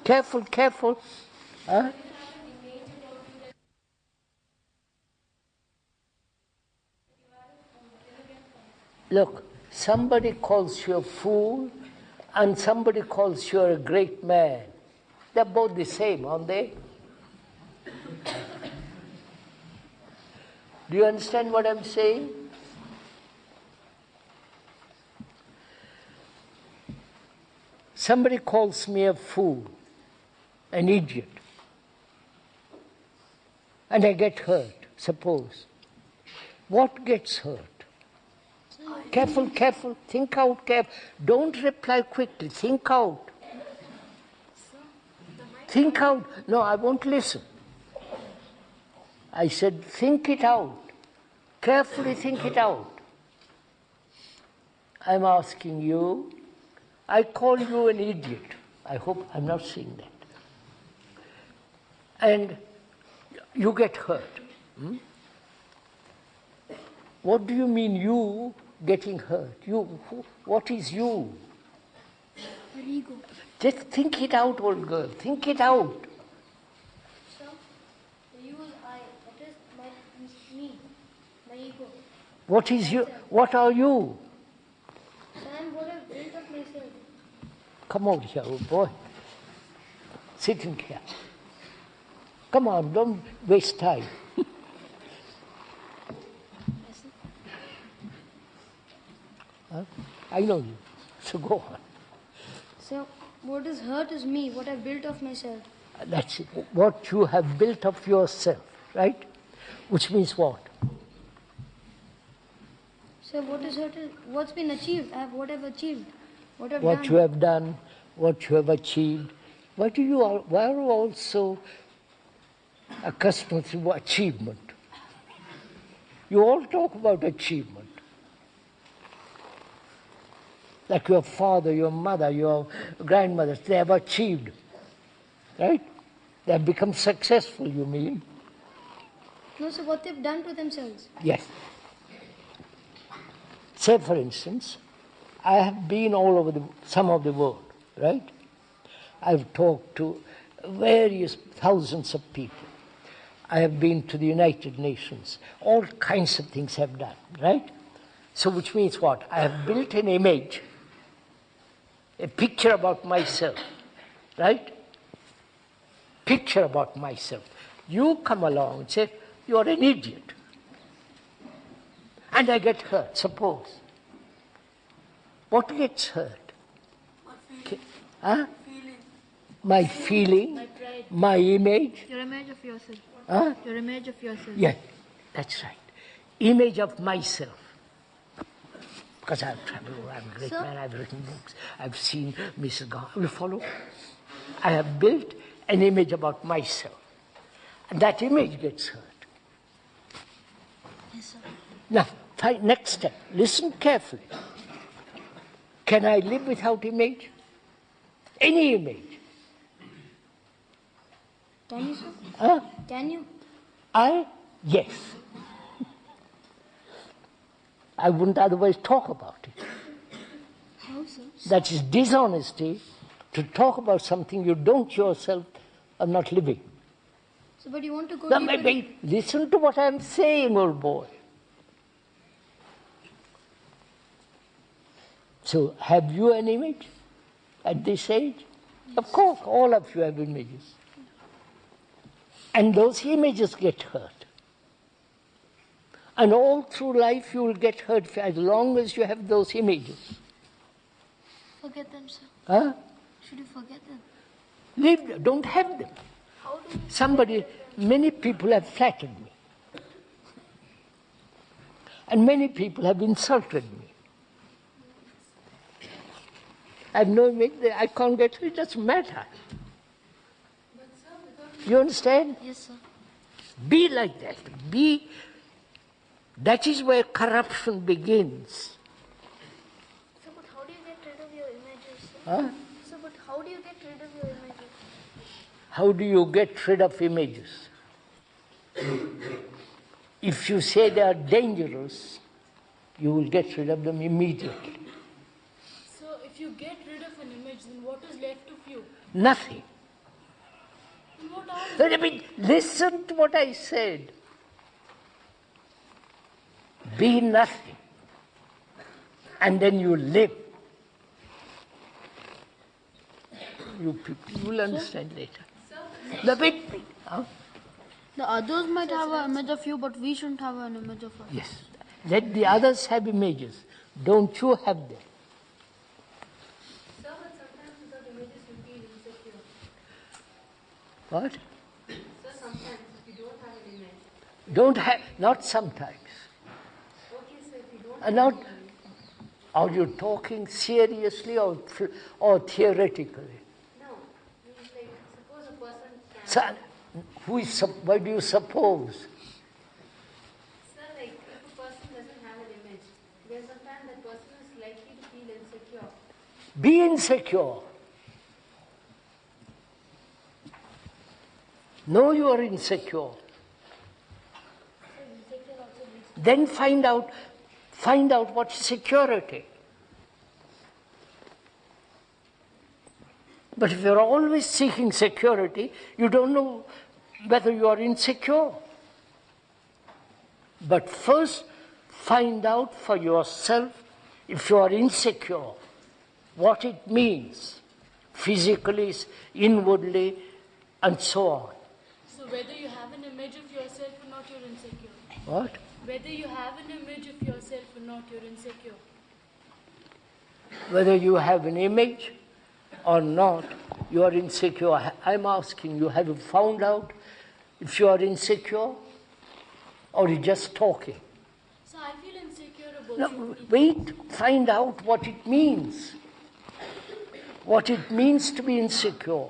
Careful, careful. Huh? Look, somebody calls you a fool and somebody calls you a great man. They're both the same, aren't they? Do you understand what I'm saying? Somebody calls me a fool, an idiot, and I get hurt, suppose. What gets hurt? Careful, careful, think out, careful. Don't reply quickly, think out. Think out. No, I won't listen. I said, think it out. Carefully think it out. I'm asking you, I call you an idiot. I hope I'm not saying that. And you get hurt. What do you mean you getting hurt? You, what is you? Our ego. Just think it out, old girl. Think it out. So, you is I. That is me, my ego. What is you? What are you? So I am what I've built of myself. Come out here, old boy. Sit in here. Come on, don't waste time. Huh? I know you, so go on. So, what is hurt is me, what I've built of myself. That's it. What you have built of yourself, right? Which means what? So, what is hurt is what's been achieved, what I've achieved, what I've What done. you have done, what you have achieved. Why are you all so accustomed to achievement? You all talk about achievement. Like your father, your mother, your grandmothers, they have achieved, right? They have become successful, you mean? No, so what they've done to themselves. Yes. Say, for instance, I have been all over some of the world, right? I've talked to various thousands of people. I have been to the United Nations. All kinds of things have done, right? So which means what? I have built an image, a picture about myself, right? Picture about myself. You come along and say, you're an idiot. And I get hurt, suppose. What gets hurt? Huh? My feeling, My pride. my image. Your image of yourself. Huh? Your image of yourself. Yes, that's right. Image of myself. Because I've traveled, I'm a great man, I've written books, I've seen Mrs. God. You follow? I have built an image about myself. And that image gets hurt. Yes, sir. Now, next step, listen carefully. Can I live without image? Any image? Can you, sir? Huh? Can you? Yes. I wouldn't otherwise talk about it. How, sir? That is dishonesty to talk about something you don't yourself are not living. So, but you want to go Now, deeper. wait, listen to what I'm saying, old boy. So, have you an image at this age? Of course, all of you have images. And those images get hurt. And all through life you will get hurt as long as you have those images. Forget them, sir. Huh? Should you forget them? Leave them, don't have them. Many people have flattered me. And many people have insulted me. I have no image, I can't get it, it doesn't matter. You understand? Yes, sir. Be like that. That is where corruption begins. So, but how do you get rid of your images? Huh? So, but how do you get rid of your images? How do you get rid of images? If you say they are dangerous, you will get rid of them immediately. So if you get rid of an image, then what is left of you? Nothing. Then what are you? Listen to what I said. Be nothing. And then you live. You people will understand later. Huh? The others might have an image of you, but we shouldn't have an image of us. Yes. Let the others have images. Don't you have them? Sir, but sometimes without images you feel insecure. What? Sir, sometimes if you don't have an image. Don't have, not sometimes. Okay, sir, if you don't Not, are you talking seriously or theoretically? No. Means like, suppose a person can... So, what do you suppose? Sir, like, if a person doesn't have an image, then sometimes that person is likely to feel insecure. Be insecure. Know you are insecure. Then find out what is security. But if you're always seeking security, you don't know whether you are insecure. But first, find out for yourself, if you are insecure, what it means, physically, inwardly, and so on. So whether you have an image of yourself or not, you're insecure. What? Whether you have an image of yourself or not, you're insecure. Whether you have an image or not, you are insecure. I'm asking you, have you found out if you are insecure or you're just talking? So I feel insecure about No, you. wait, find out what it means. What it means to be insecure.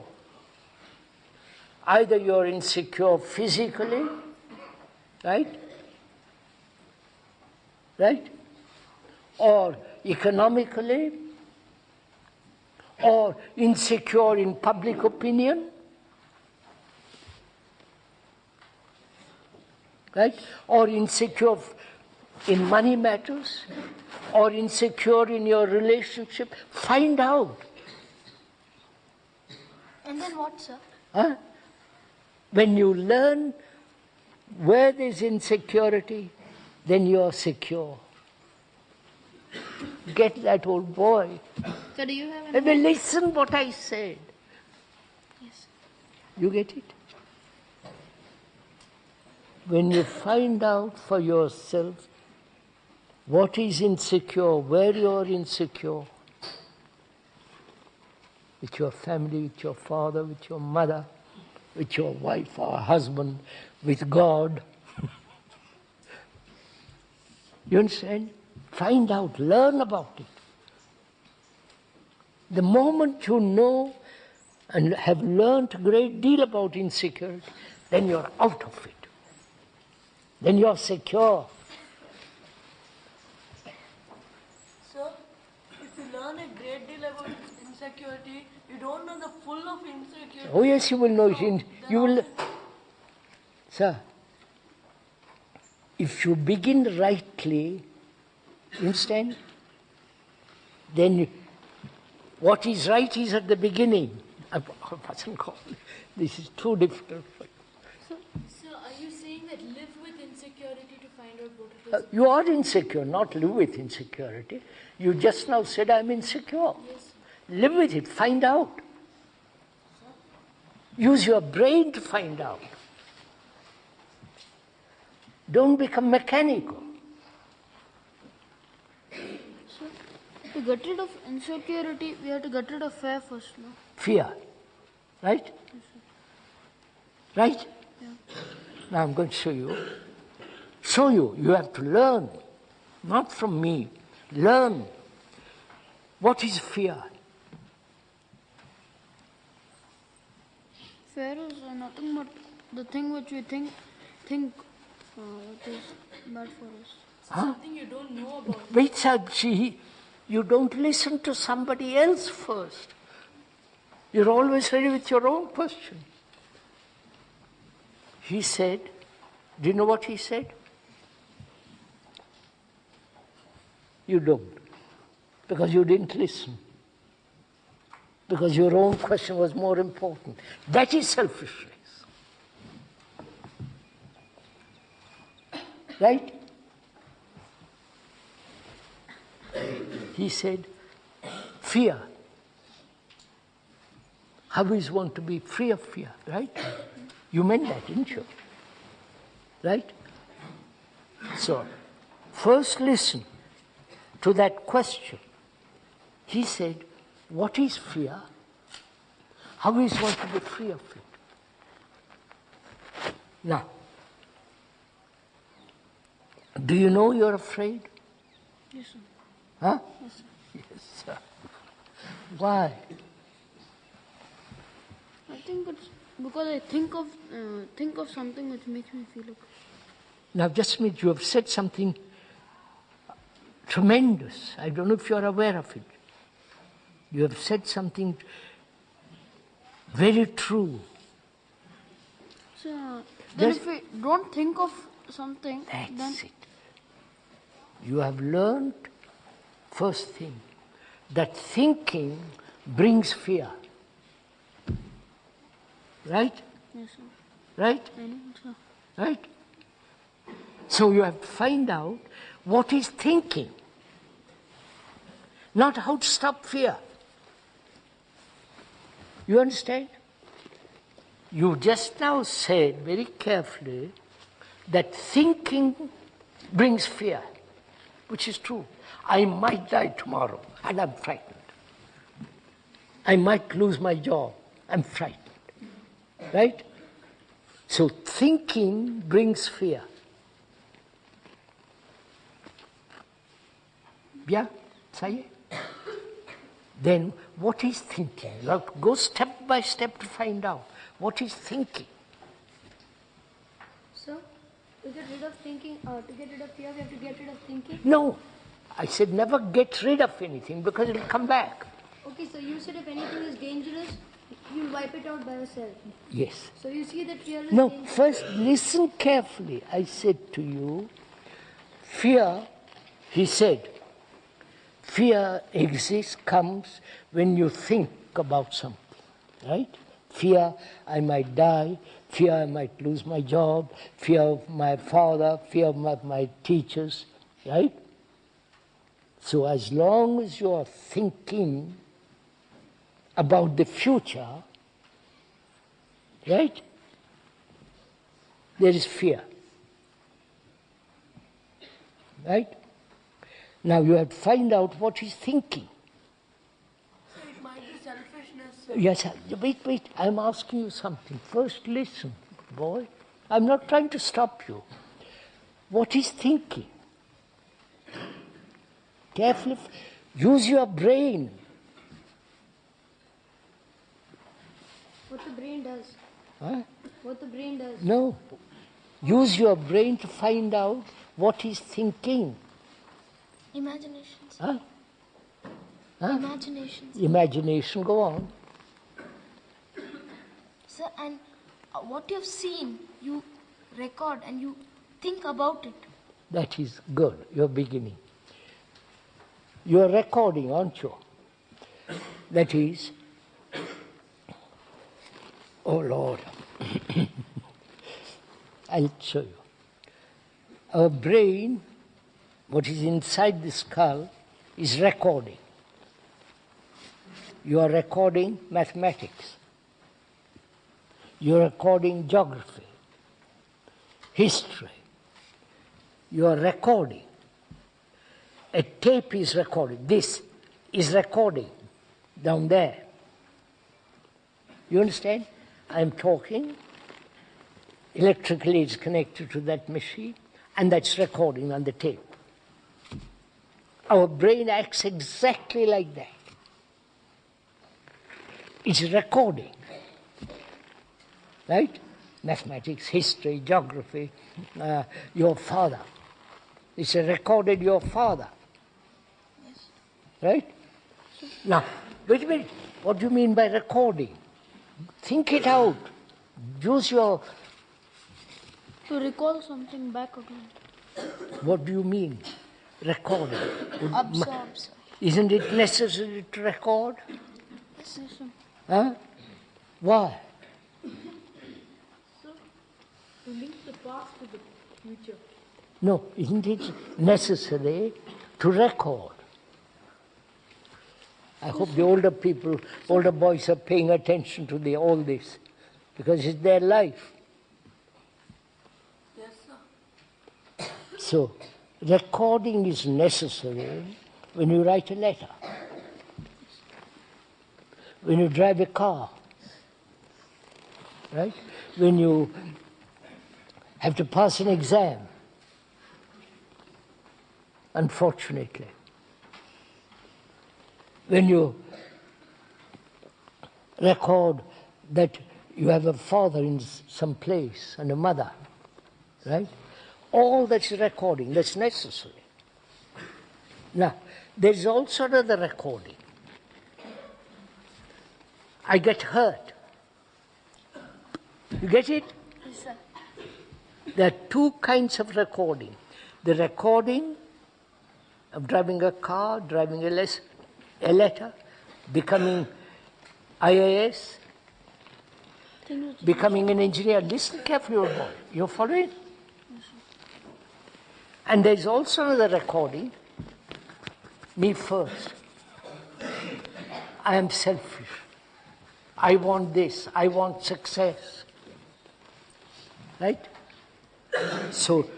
Either you're insecure physically, right? Right? Or economically, or insecure in public opinion, right? Or insecure in money matters, or insecure in your relationship. Find out. And then what, sir? Huh? When you learn where there's insecurity, then you are secure. Get that, old boy. So do you have And then listen what I said. Yes. You get it? When you find out for yourself what is insecure, where you are insecure, with your family, with your father, with your mother, with your wife or husband, with God. You understand? Find out, learn about it. The moment you know and have learnt a great deal about insecurity, then you're out of it. Then you're secure. Sir, if you learn a great deal about insecurity, you don't know the full of insecurity. Oh yes, you will know it. You will, sir, if you begin rightly, you understand? Then what is right is at the beginning. I mustn't call it. This is too difficult for you. So are you saying that live with insecurity to find out what it is? You are insecure, not live with insecurity. You just now said I'm insecure. Yes. Live with it, find out. Use your brain to find out. Don't become mechanical. To get rid of insecurity, we have to get rid of fear first, no? Fear, right? Right? Yeah. Now I'm going to show you. Show you. You have to learn. Not from me. Learn. What is fear? Fear is nothing but the thing which we think what is bad for us. Something you don't know about. Wait, Sabji, you don't listen to somebody else first. You're always ready with your own question. He said, do you know what he said? You don't, because you didn't listen. Because your own question was more important. That is selfishness. Right? He said, fear. How is one to be free of fear, right? You meant that, didn't you? Right? So, first listen to that question. He said, what is fear? How is one to be free of it? Now, do you know you're afraid? Yes, sir. Huh? Yes, sir. Yes, sir. Why? I think it's because I think of something which makes me feel okay. Now, just a minute, you have said something tremendous. I don't know if you're aware of it. You have said something very true. So, then if we don't think of something, That's then it. You have learned, first thing, that thinking brings fear. Right? yes, sir. Right? I know, sir. Right? So you have to find out what is thinking, not how to stop fear. You understand? You just now said very carefully that thinking brings fear, which is true. I might die tomorrow, and I'm frightened. I might lose my job, I'm frightened. Right? So thinking brings fear. Yeah? Say it. Then what is thinking? You have to go step by step to find out what is thinking. So, to get rid of thinking, to get rid of fear, we have to get rid of thinking? No, I said never get rid of anything because it will come back. Okay, so you said if anything is dangerous, you'll wipe it out by yourself. Yes. So you see that fear is No, dangerous. first listen carefully. I said to you, fear, he said, fear exists, comes when you think about something, right? Fear, I might die, fear I might lose my job, fear of my father, fear of my teachers, right? So as long as you are thinking about the future, right, there is fear, right? Now you have to find out what is thinking. So it might be selfishness. Yes, wait, I'm asking you something. First listen, boy. I'm not trying to stop you. What is thinking? Carefully, use your brain. What the brain does. Huh? What the brain does. No. Use your brain to find out what is thinking. Imaginations. Huh? Huh? Imaginations. Imagination, go on. Sir, and what you've seen, you record and you think about it. That is good. You're beginning. You're recording, aren't you? That is, oh Lord, I'll show you. Our brain, what is inside the skull, is recording. You are recording mathematics. You are recording geography, history. You are recording. A tape is recording. This is recording down there. You understand? I'm talking, electrically it's connected to that machine, and that's recording on the tape. Our brain acts exactly like that. It's recording, right? Mathematics, history, geography, your father. It's recorded your father, right? Now, wait a minute. What do you mean by recording? Think it out. Use your... To recall something back again. What do you mean, recording? Absorb, sir. Isn't it necessary to record? Yes, sir. Huh? Why? So, to link the past to the future. No, isn't it necessary to record? I hope the older people, older boys are paying attention to all this, because it's their life. Yes, sir. So, recording is necessary when you write a letter, when you drive a car, right? When you have to pass an exam, unfortunately. When you record that you have a father in some place and a mother, right? All that's recording, that's necessary. Now, there's also another recording. I get hurt. You get it? Yes, sir. There are two kinds of recording. The recording of driving a car, driving a letter, becoming IAS, becoming an engineer. Listen carefully, old boy. You're following? And there's also another recording. Me first. I am selfish. I want this. I want success. Right? So,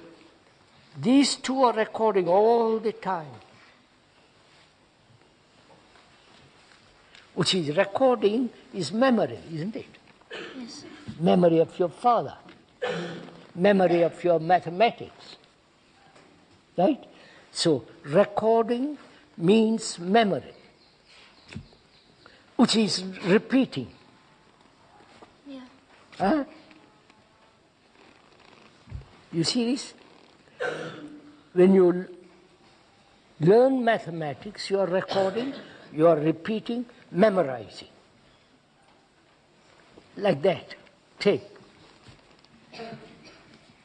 these two are recording all the time. Which is recording is memory, isn't it? Yes. Memory of your father. Memory of your mathematics. Right? So, recording means memory, which is repeating. Yeah. Huh? You see this? When you learn mathematics, you are recording, you are repeating, memorizing. Like that. Tape.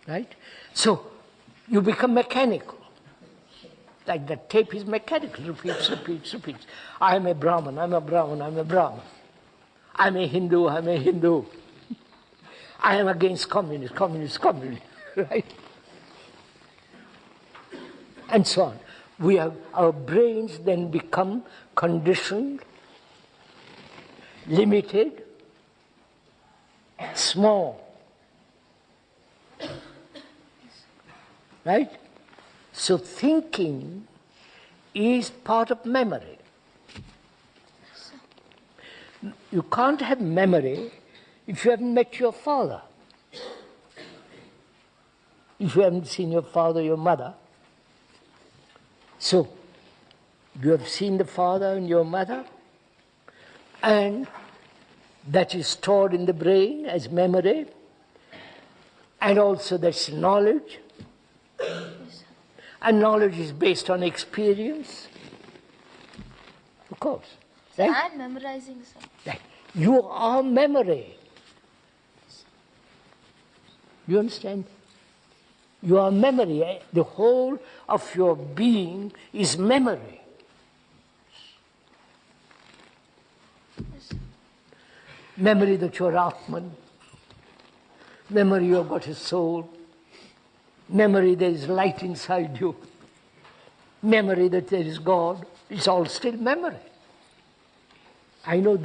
Right? So, you become mechanical. Like the tape is mechanical, repeats, repeats, repeats. I am a Brahman, I'm a Brahman, I'm a Brahman. I'm a Hindu, I'm a Hindu. I am against communists, communists, communists. Right? And so on. We have, our brains then become conditioned, limited, small. Right? So thinking is part of memory. You can't have memory if you haven't met your father. If you haven't seen your father, your mother. So, you have seen the father and your mother, and that is stored in the brain as memory, and also that's knowledge. And knowledge is based on experience. Of course. Right? I'm memorizing, sir. Right. You are memory. You understand? You are memory. The whole of your being is memory. Memory that you're Atman. Memory you've got a soul. Memory there is light inside you. Memory that there is God. It's all still memory. I know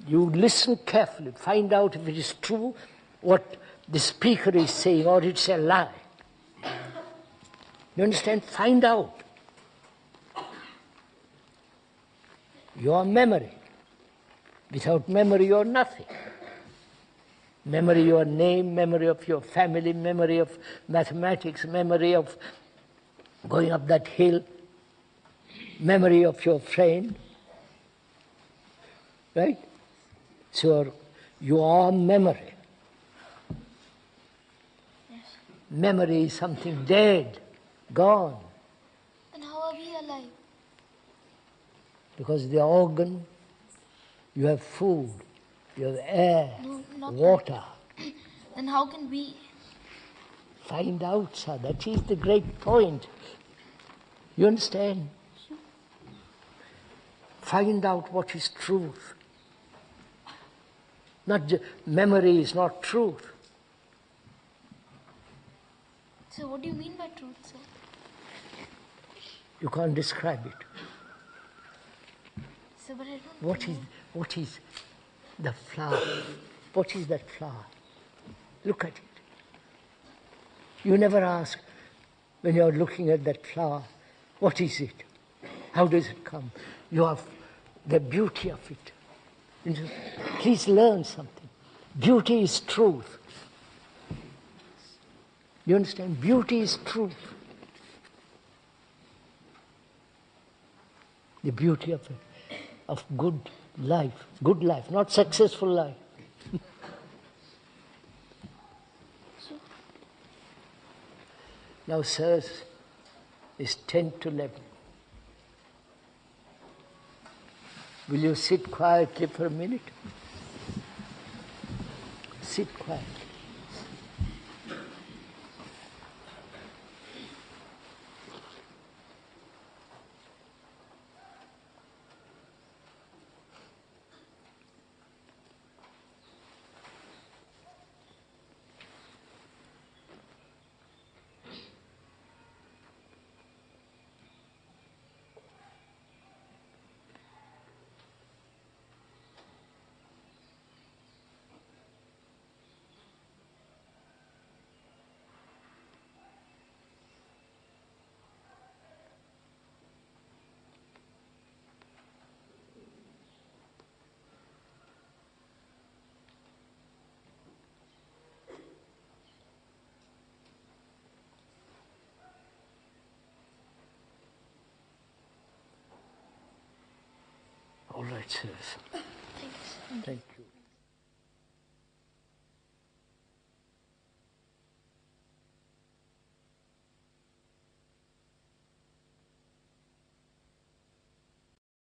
you listen carefully, find out if it is true what the speaker is saying or it's a lie. You understand? Find out. You are memory. Without memory, you are nothing. Memory your name, memory of your family, memory of mathematics, memory of going up that hill, memory of your friend. Right? So you are memory. Yes. Memory is something dead, gone. Then how are we alive? Because the organ, you have food, you have air, No, not water. that. Then how can we? Find out, sir. That is the great point. You understand? Find out what is truth. Memory is not truth. So what do you mean by truth, sir? You can't describe it. Sir, but I don't know. What is the flower? What is that flower? Look at it. You never ask when you're looking at that flower, what is it? How does it come? You have the beauty of it. Please learn something. Beauty is truth. You understand? Beauty is truth. The beauty of good life, not successful life. Now, sirs, it's 10 to 11. Will you sit quietly for a minute? Sit quietly. All right, sirs. Thank you, sir. Thank you.